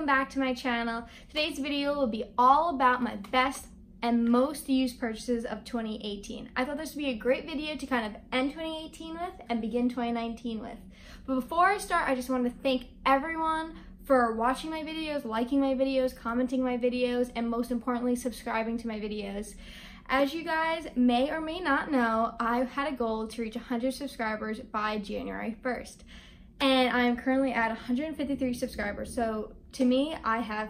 welcome back to my channel. Today's video will be all about my best and most used purchases of 2018. I thought this would be a great video to kind of end 2018 with and begin 2019 with. But before I start, I just want to thank everyone for watching my videos, liking my videos, commenting my videos, and most importantly, subscribing to my videos. As you guys may or may not know, I've had a goal to reach 100 subscribers by January 1st. And I am currently at 153 subscribers. So to me, I have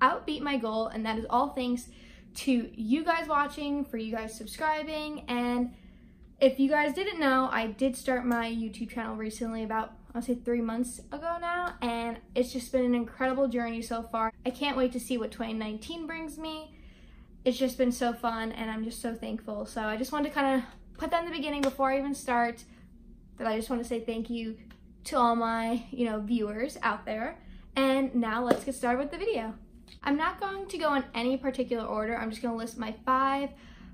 outbeat my goal, and that is all thanks to you guys watching, for you guys subscribing. And if you guys didn't know, I did start my YouTube channel recently, about I'll say 3 months ago now, and it's just been an incredible journey so far. I can't wait to see what 2019 brings me. It's just been so fun, and I'm just so thankful. So I just wanted to kind of put that in the beginning before I even start, that I just want to say thank you to all my, viewers out there. And now let's get started with the video. I'm not going to go in any particular order. I'm just going to list my 5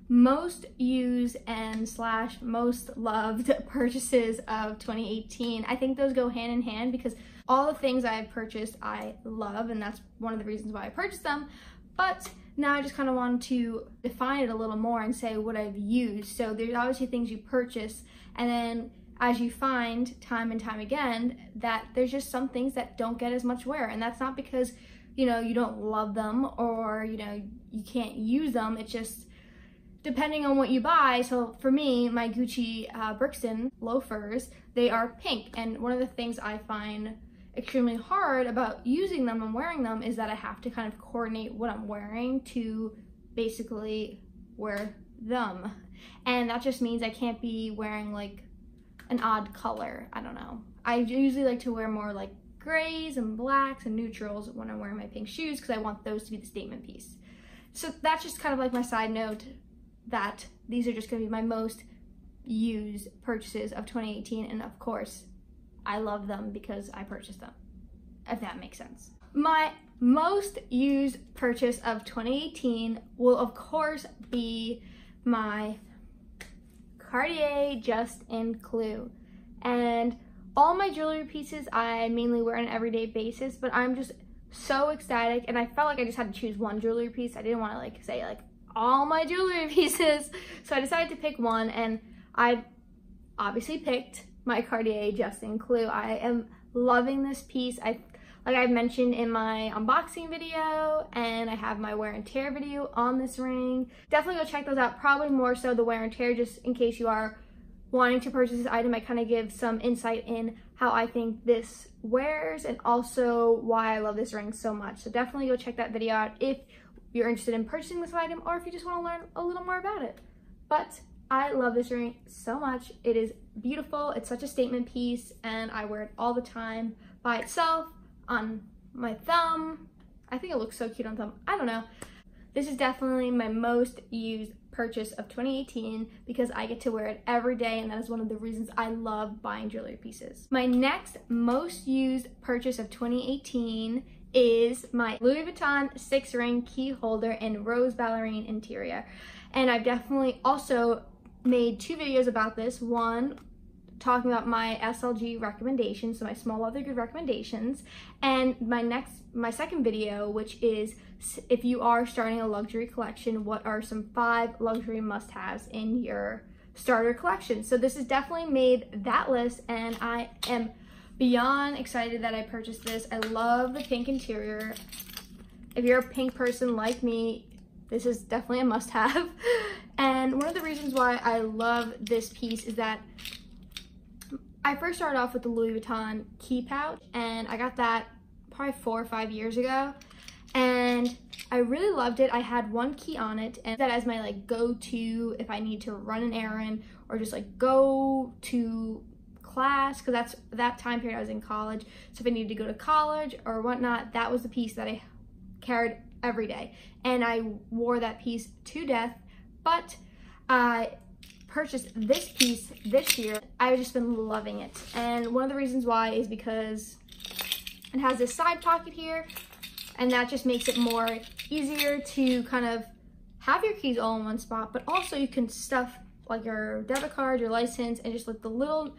most used and / most loved purchases of 2018. I think those go hand in hand because all the things I've purchased I love, and that's one of the reasons why I purchased them. But now I just kind of want to define it a little more and say what I've used. So there's obviously things you purchase, and then as you find time and time again that there's just some things that don't get as much wear, and that's not because you don't love them or you can't use them. It's just depending on what you buy. So for me, my Gucci Brixton loafers, they are pink, and one of the things I find extremely hard about using them and wearing them is that I have to kind of coordinate what I'm wearing to basically wear them, and that just means I can't be wearing like an odd color. I don't know. I usually like to wear more like grays and blacks and neutrals when I'm wearing my pink shoes because I want those to be the statement piece. So that's just kind of like my side note, that these are just going to be my most used purchases of 2018, and of course I love them because I purchased them, if that makes sense. My most used purchase of 2018 will of course be my Cartier Just in Clou. And all my jewelry pieces I mainly wear on an everyday basis, but I'm just so ecstatic, and I felt like I just had to choose one jewelry piece. I didn't want to say all my jewelry pieces, so I decided to pick one, and I obviously picked my Cartier Just in Clou. I am loving this piece. Like I mentioned in my unboxing video, and I have my wear and tear video on this ring. Definitely go check those out, probably more so the wear and tear, just in case you are wanting to purchase this item. I kind of give some insight in how I think this wears and also why I love this ring so much. So definitely go check that video out if you're interested in purchasing this item or if you just want to learn a little more about it. But I love this ring so much. It is beautiful. It's such a statement piece, and I wear it all the time by itself, on my thumb. I think it looks so cute on thumb. I don't know. This is definitely my most used purchase of 2018 because I get to wear it every day, and that is one of the reasons I love buying jewelry pieces. My next most used purchase of 2018 is my Louis Vuitton 6-ring key holder in rose ballerine interior. And I've definitely also made 2 videos about this. One talking about my SLG recommendations, so my small leather good recommendations, and my second video, which is if you are starting a luxury collection, what are some 5 luxury must-haves in your starter collection. So this has definitely made that list, and I am beyond excited that I purchased this. I love the pink interior. If you're a pink person like me, this is definitely a must-have. And one of the reasons why I love this piece is that I first started off with the Louis Vuitton key pouch, and I got that probably 4 or 5 years ago, and I really loved it. I had one key on it, and that as my go-to if I need to run an errand or just go to class, because that time period I was in college. So if I needed to go to college or whatnot, that was the piece that I carried every day, and I wore that piece to death. But I purchased this piece this year. I've just been loving it, and one of the reasons why is because it has this side pocket here, and that just makes it more easier to kind of have your keys all in one spot, but also you can stuff your debit card, your license, and just the little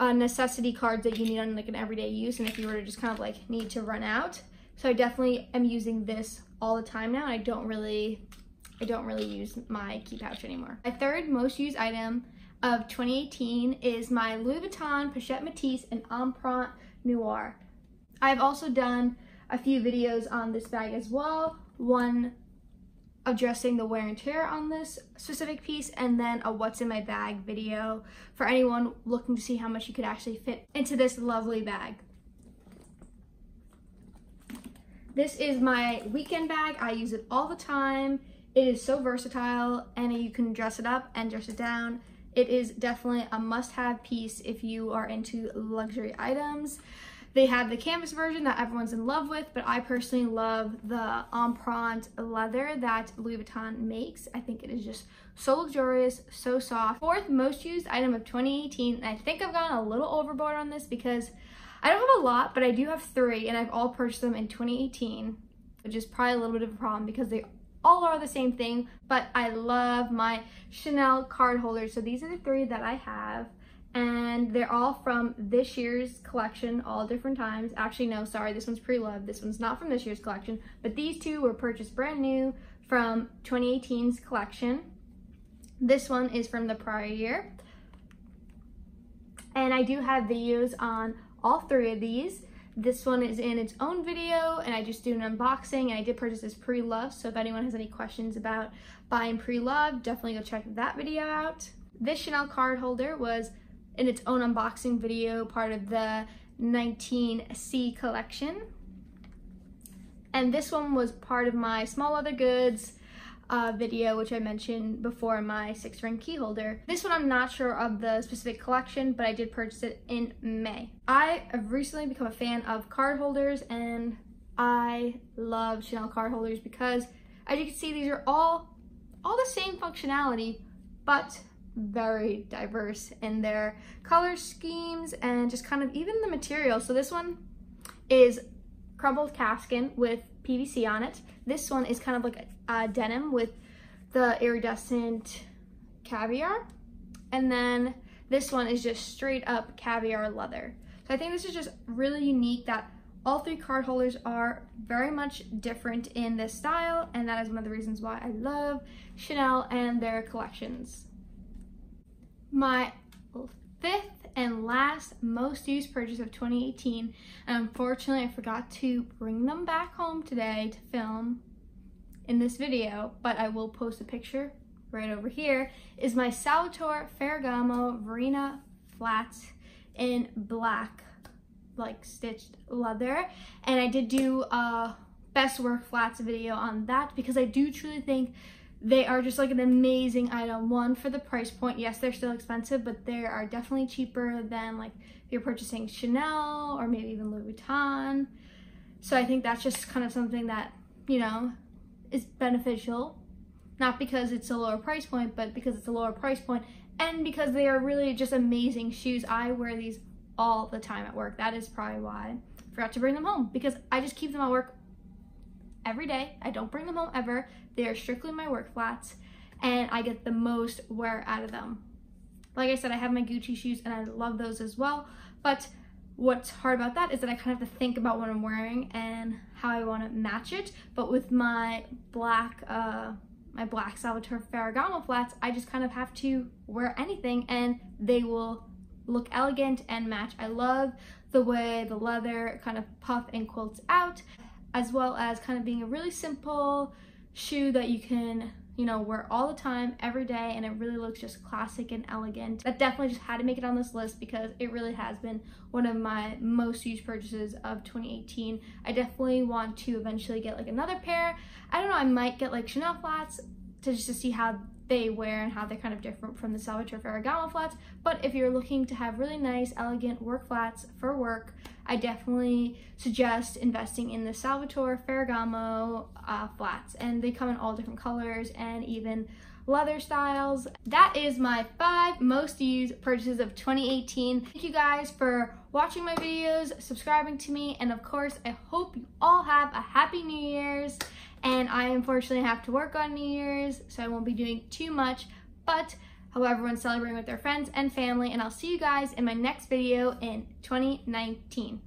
necessity cards that you need on an everyday use. And if you were to just kind of need to run out, So I definitely am using this all the time now. And I don't really use my key pouch anymore. My third most used item of 2018 is my Louis Vuitton Pochette Métis in Empreinte Noir. I've also done a few videos on this bag as well. One addressing the wear and tear on this specific piece, and then a what's in my bag video for anyone looking to see how much you could actually fit into this lovely bag. This is my weekend bag. I use it all the time. It is so versatile, and you can dress it up and dress it down. It is definitely a must-have piece if you are into luxury items. They have the canvas version that everyone's in love with, but I personally love the empreinte leather that Louis Vuitton makes. I think it is just so luxurious, so soft. Fourth most used item of 2018, and I think I've gone a little overboard on this because I don't have a lot, but I do have 3, and I've all purchased them in 2018, which is probably a little bit of a problem because they all are the same thing, but I love my Chanel card holders. So these are the 3 that I have, and they're all from this year's collection, all different times. Actually, no, sorry, this one's pre-loved. This one's not from this year's collection, but these 2 were purchased brand new from 2018's collection. This one is from the prior year. And I do have videos on all 3 of these. This one is in its own video, and I just do an unboxing, and I did purchase this pre-loved, so if anyone has any questions about buying pre-loved, definitely go check that video out. This Chanel card holder was in its own unboxing video, part of the 19C collection. And this one was part of my small leather goods video, which I mentioned before, my 6-ring key holder. This one I'm not sure of the specific collection, but I did purchase it in May. I have recently become a fan of card holders, and I love Chanel card holders because, as you can see, these are all the same functionality, but very diverse in their color schemes and just kind of even the material. So this one is crumpled caskin with PVC on it. This one is kind of like a denim with the iridescent caviar. And then this one is just straight up caviar leather. So I think this is just really unique that all 3 card holders are very much different in this style, and that is one of the reasons why I love Chanel and their collections. My 5th and last most used purchase of 2018, and unfortunately I forgot to bring them back home today to film in this video, but I will post a picture right over here, is my Salvatore Ferragamo Verena flats in black, like stitched leather. And I did do a best work flats video on that because I do truly think they are just like an amazing item. One, for the price point, yes, they're still expensive, but they are definitely cheaper than like if you're purchasing Chanel or maybe even Louis Vuitton. So I think that's just kind of something that, you know, is beneficial. Not because it's a lower price point, but because it's a lower price point and because they are really just amazing shoes. I wear these all the time at work. That is probably why I forgot to bring them home, because I just keep them at work every day. I don't bring them home ever. They are strictly my work flats, and I get the most wear out of them. Like I said, I have my Gucci shoes, and I love those as well, but what's hard about that is that I kind of have to think about what I'm wearing and how I want to match it. But with my black Salvatore Ferragamo flats, I just kind of have to wear anything and they will look elegant and match. I love the way the leather kind of puff and quilts out, as well as kind of being a really simple shoe that you can, you know, wear all the time, every day, and it really looks just classic and elegant. That definitely just had to make it on this list because it really has been one of my most used purchases of 2018. I definitely want to eventually get like another pair. I don't know, I might get like Chanel flats to see how they wear and how they're kind of different from the Salvatore Ferragamo flats. But if you're looking to have really nice, elegant work flats for work, I definitely suggest investing in the Salvatore Ferragamo flats. And they come in all different colors and even leather styles. That is my 5 most used purchases of 2018. Thank you guys for watching my videos, subscribing to me, and of course, I hope you all have a happy New Year's. And I unfortunately have to work on New Year's, so I won't be doing too much, but hope everyone's celebrating with their friends and family, and I'll see you guys in my next video in 2019.